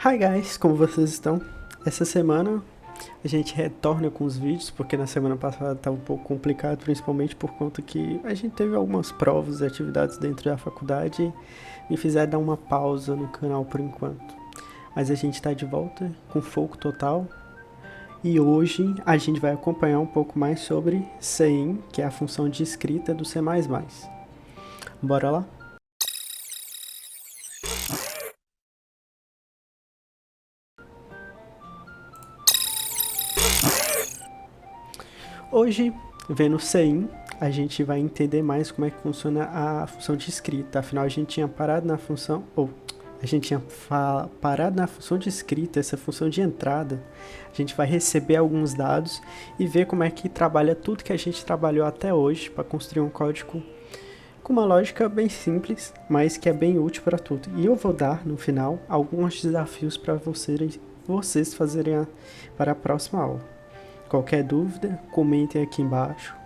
Hi guys, como vocês estão? Essa semana a gente retorna com os vídeos, porque na semana passada estava um pouco complicado, principalmente por conta que a gente teve algumas provas e atividades dentro da faculdade e me fizeram dar uma pausa no canal por enquanto. Mas a gente está de volta com foco total e hoje a gente vai acompanhar um pouco mais sobre Sein, que é a função de escrita do C++. Bora lá? Hoje, vendo Sein, a gente vai entender mais como é que funciona a função de escrita. Afinal, a gente tinha parado na função, a gente tinha parado na função de escrita, essa função de entrada. A gente vai receber alguns dados e ver como é que trabalha tudo que a gente trabalhou até hoje para construir um código com uma lógica bem simples, mas que é bem útil para tudo. E eu vou dar, no final, alguns desafios para vocês fazerem para a próxima aula. Qualquer dúvida, comentem aqui embaixo.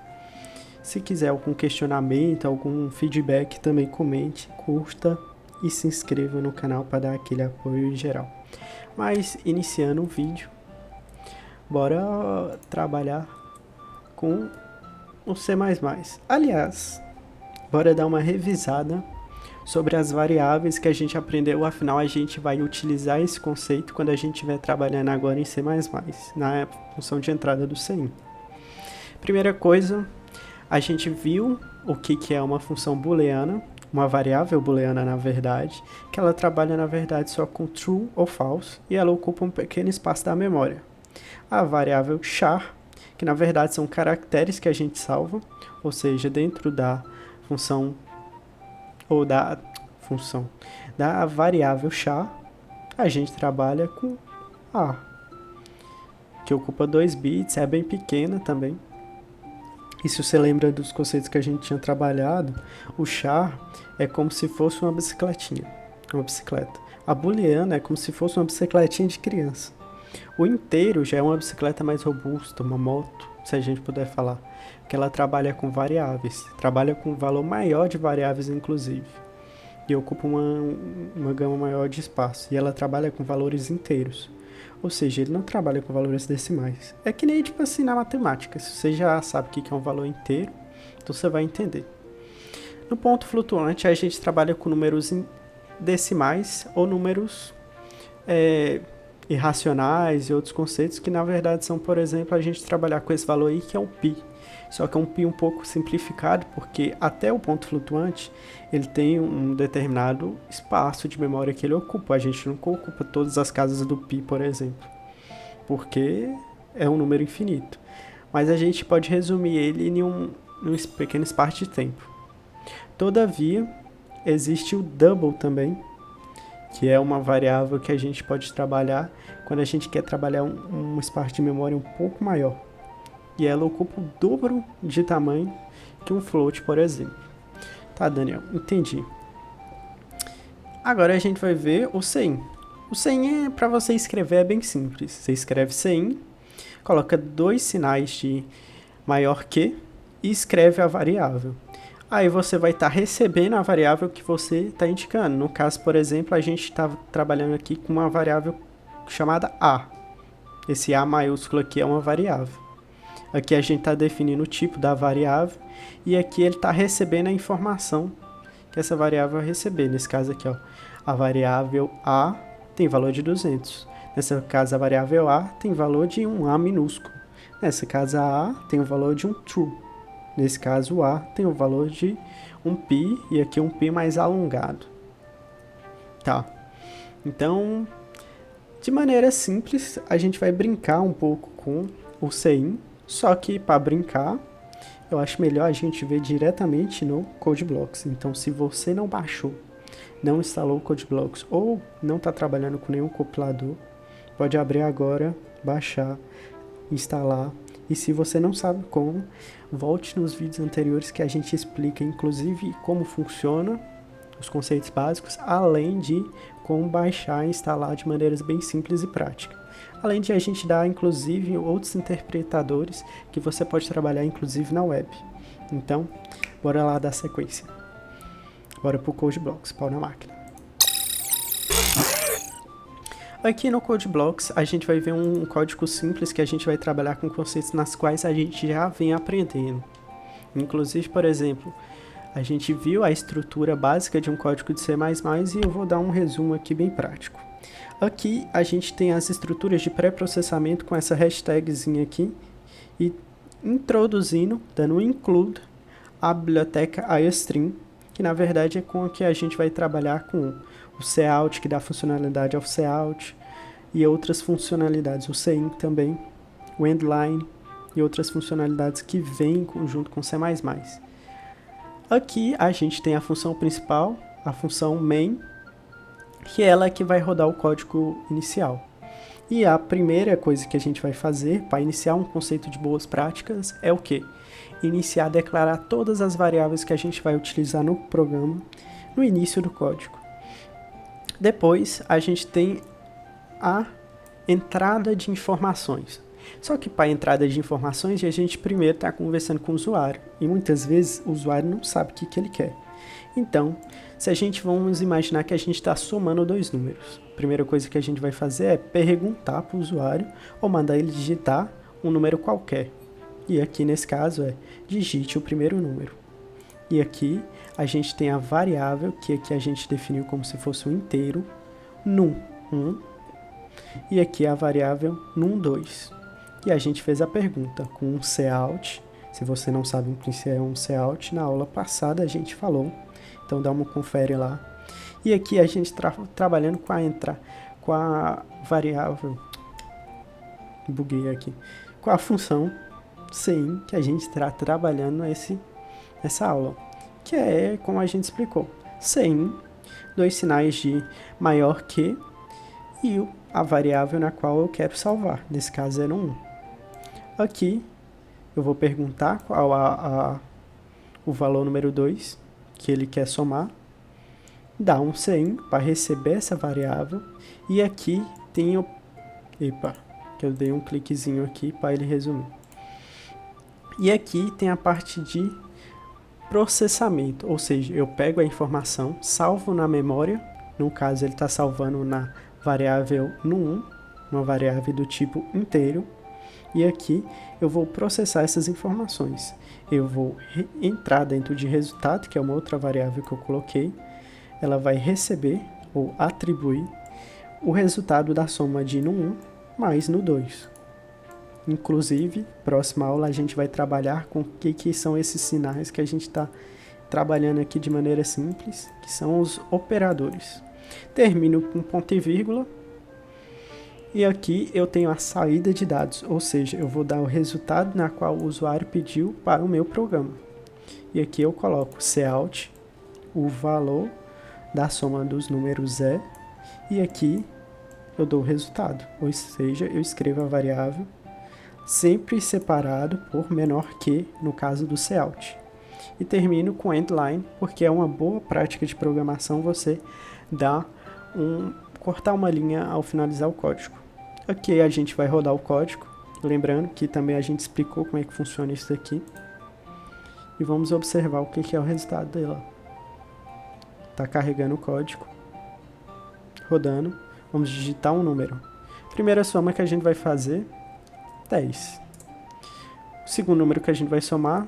Se quiser algum questionamento, algum feedback, também comente, curta e se inscreva no canal para dar aquele apoio em geral. Mas, iniciando o vídeo, bora trabalhar com o C++. Aliás, bora dar uma revisada sobre as variáveis que a gente aprendeu, afinal a gente vai utilizar esse conceito quando a gente estiver trabalhando agora em C++, na função de entrada do Sein. Primeira coisa, a gente viu o que é uma função booleana, uma variável booleana na verdade, que ela trabalha na verdade só com true ou false e ela ocupa um pequeno espaço da memória. A variável char, que na verdade são caracteres que a gente salva, ou seja, dentro da função ou da função da variável char, a gente trabalha com A, que ocupa 2 bits, é bem pequena também. E se você lembra dos conceitos que a gente tinha trabalhado, o char é como se fosse uma bicicletinha, uma bicicleta. A booleana é como se fosse uma bicicletinha de criança. O inteiro já é uma bicicleta mais robusta, uma moto, se a gente puder falar, que ela trabalha com variáveis, trabalha com um valor maior de variáveis inclusive, e ocupa uma gama maior de espaço, e ela trabalha com valores inteiros, ou seja, ele não trabalha com valores decimais. É que nem tipo assim na matemática, se você já sabe o que é um valor inteiro, então você vai entender. No ponto flutuante a gente trabalha com números decimais ou números irracionais e outros conceitos que na verdade são, por exemplo, a gente trabalhar com esse valor aí que é o π. Só que é um π um pouco simplificado, porque até o ponto flutuante ele tem um determinado espaço de memória que ele ocupa. A gente nunca ocupa todas as casas do π, por exemplo, porque é um número infinito. Mas a gente pode resumir ele em um pequeno espaço de tempo. Todavia, existe o double também, que é uma variável que a gente pode trabalhar quando a gente quer trabalhar um espaço de memória um pouco maior. E ela ocupa o dobro de tamanho que um float, por exemplo. Tá, Daniel, entendi. Agora a gente vai ver o Sein. O Sein para você escrever é bem simples. Você escreve Sein, coloca 2 sinais de maior que e escreve a variável. Aí você vai estar recebendo a variável que você está indicando. No caso, por exemplo, a gente está trabalhando aqui com uma variável chamada A. Esse A maiúsculo aqui é uma variável. Aqui a gente está definindo o tipo da variável e aqui ele está recebendo a informação que essa variável vai receber. Nesse caso aqui, ó, a variável A tem valor de 200. Nesse caso, a variável A tem valor de um A minúsculo. Nesse caso, a A tem o valor de um true. Nesse caso, o A tem o valor de um π e aqui um π mais alongado. Tá. Então, de maneira simples, a gente vai brincar um pouco com o Sein, só que para brincar, eu acho melhor a gente ver diretamente no CodeBlocks. Então, se você não baixou, não instalou o CodeBlocks ou não está trabalhando com nenhum compilador, pode abrir agora, baixar, instalar. E se você não sabe como, volte nos vídeos anteriores que a gente explica inclusive como funciona os conceitos básicos, além de como baixar e instalar de maneiras bem simples e práticas. Além de a gente dar inclusive outros interpretadores que você pode trabalhar inclusive na web. Então, bora lá dar sequência. Bora pro CodeBlocks, pau na máquina. Aqui no CodeBlocks a gente vai ver um código simples que a gente vai trabalhar com conceitos nas quais a gente já vem aprendendo. Inclusive, por exemplo, a gente viu a estrutura básica de um código de C++ e eu vou dar um resumo aqui bem prático. Aqui a gente tem as estruturas de pré-processamento com essa hashtagzinha aqui e introduzindo, dando um include, a biblioteca iostream, que na verdade é com a que a gente vai trabalhar com o cout, que dá funcionalidade ao cout, e outras funcionalidades, o cin também, o endline e outras funcionalidades que vêm em conjunto com C++. Aqui a gente tem a função principal, a função main, que é ela que vai rodar o código inicial. E a primeira coisa que a gente vai fazer para iniciar um conceito de boas práticas é o quê? Iniciar a declarar todas as variáveis que a gente vai utilizar no programa no início do código. Depois a gente tem a entrada de informações. Só que para a entrada de informações a gente primeiro está conversando com o usuário e muitas vezes o usuário não sabe o que ele quer. Então, se a gente vamos imaginar que a gente está somando dois números, a primeira coisa que a gente vai fazer é perguntar para o usuário ou mandar ele digitar um número qualquer. E aqui nesse caso é digite o primeiro número. E aqui a gente tem a variável que aqui a gente definiu como se fosse um inteiro, num1, e aqui a variável num2. E a gente fez a pergunta com um cout. Se você não sabe o que é um cout, na aula passada a gente falou. Então dá uma confere lá. E aqui a gente trabalhando com a variável, buguei aqui, com a função cin que a gente está trabalhando nessa aula, que é como a gente explicou, cin, dois sinais de maior que e a variável na qual eu quero salvar, nesse caso era 1. Aqui eu vou perguntar qual o valor número 2 que ele quer somar, dá um cin para receber essa variável, e aqui tem que eu dei um cliquezinho aqui para ele resumir. E aqui tem a parte de processamento, ou seja, eu pego a informação, salvo na memória, no caso ele está salvando na variável num1, uma variável do tipo inteiro, e aqui eu vou processar essas informações. Eu vou entrar dentro de resultado, que é uma outra variável que eu coloquei, ela vai receber ou atribuir o resultado da soma de num1 mais no 2. Inclusive, próxima aula a gente vai trabalhar com o que são esses sinais que a gente está trabalhando aqui de maneira simples, que são os operadores. Termino com ponto e vírgula, e aqui eu tenho a saída de dados, ou seja, eu vou dar o resultado na qual o usuário pediu para o meu programa. E aqui eu coloco cout, o valor da soma dos números é, e aqui eu dou o resultado, ou seja, eu escrevo a variável sempre separado por menor que, no caso do cout. E termino com endline, porque é uma boa prática de programação você cortar uma linha ao finalizar o código. Aqui a gente vai rodar o código, lembrando que também a gente explicou como é que funciona isso daqui. E vamos observar o que é o resultado dela. Está carregando o código, rodando, vamos digitar um número. Primeira soma que a gente vai fazer, 10. O segundo número que a gente vai somar,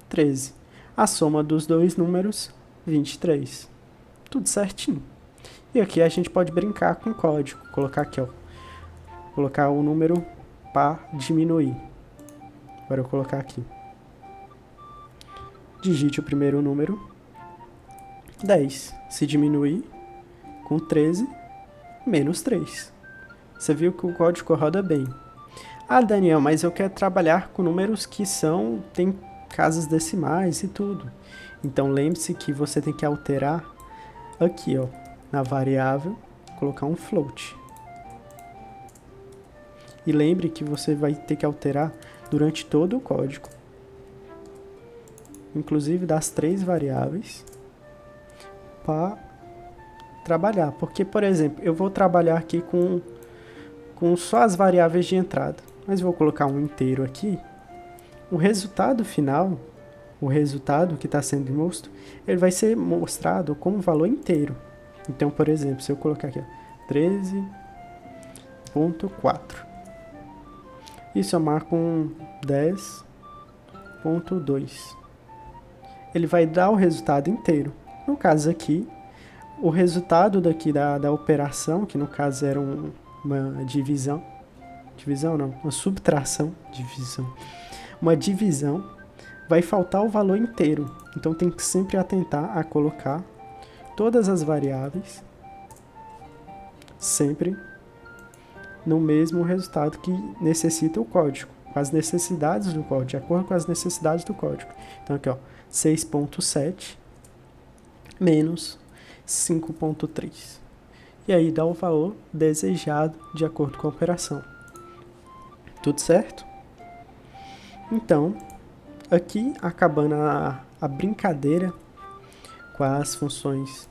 13. A soma dos dois números, 23. Tudo certinho. E aqui a gente pode brincar com o código, colocar aqui, ó, colocar o número para diminuir. Agora eu vou colocar aqui. Digite o primeiro número, 10. Se diminuir com 13, menos 3. Você viu que o código roda bem. Ah, Daniel, mas eu quero trabalhar com números que tem casas decimais e tudo. Então lembre-se que você tem que alterar aqui, ó, na variável, colocar um float. E lembre que você vai ter que alterar durante todo o código, inclusive das 3 variáveis, para trabalhar. Porque, por exemplo, eu vou trabalhar aqui com só as variáveis de entrada, mas vou colocar um inteiro aqui. O resultado final, o resultado que está sendo mostrado, ele vai ser mostrado como valor inteiro. Então, por exemplo, se eu colocar aqui, ó, 13 10.4. Isso eu marco um 10.2. Ele vai dar o resultado inteiro. No caso aqui, o resultado daqui da operação, que no caso era uma divisão, uma subtração, uma divisão, vai faltar o valor inteiro. Então tem que sempre atentar a colocar todas as variáveis sempre no mesmo resultado que necessita o código, com as necessidades do código, de acordo com as necessidades do código. Então aqui, ó, 6.7 menos 5.3. E aí dá o valor desejado de acordo com a operação. Tudo certo? Então, aqui acabando a brincadeira com as funções,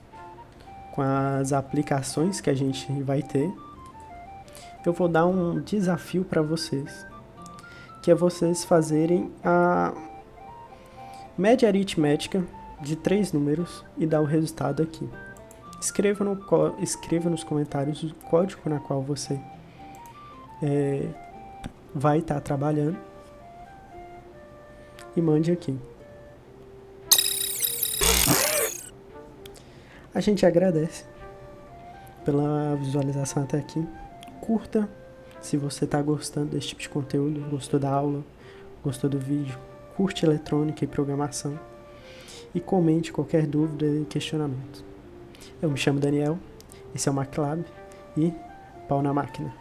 com as aplicações que a gente vai ter, eu vou dar um desafio para vocês, que é vocês fazerem a média aritmética de 3 números e dar o resultado aqui. Escreva nos comentários o código na qual você vai estar trabalhando e mande aqui. A gente agradece pela visualização até aqui. Curta se você está gostando desse tipo de conteúdo, gostou da aula, gostou do vídeo. Curte eletrônica e programação e comente qualquer dúvida e questionamento. Eu me chamo Daniel, esse é o MacLab e pau na máquina.